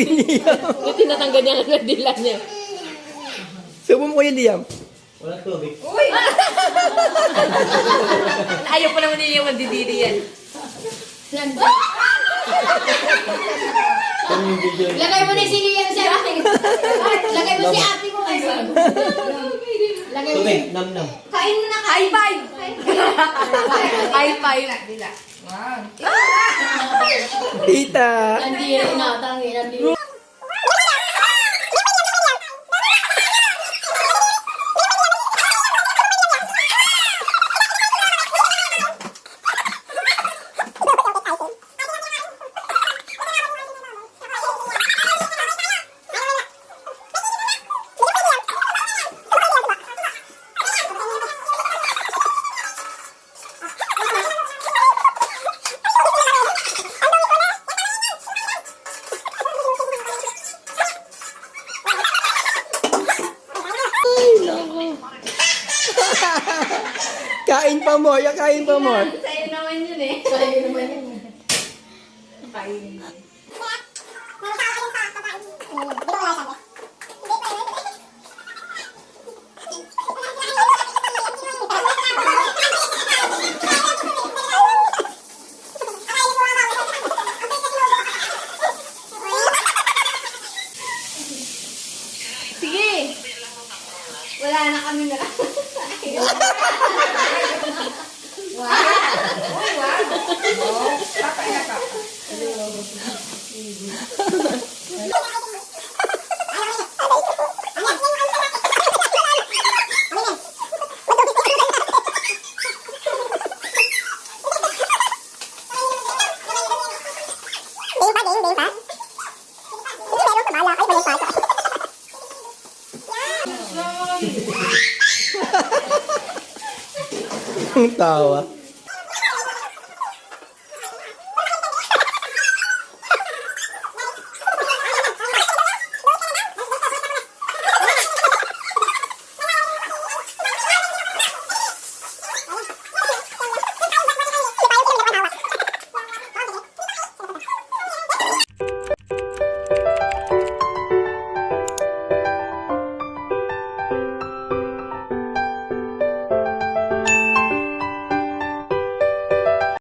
si Liam. Yung tinatanggal niya ang dila niya. Subo mo Kuya Liam. Walang tubig. Uy! Ayaw pa naman niya yung mandidiri yan. Lagay mo na si Liam sa akin. Lagay mo si ate mo kayo. Lagay mo. Tubig, nam-nam. Kain mo na kain. High five! High five! Tita. Nandira na, tangi, nandira. Kain pa mo, kain pa mo. Sa'yo naman yun eh. Sa'yo naman yun eh. Kain. Sige. Wala na kami na. Ang tawa.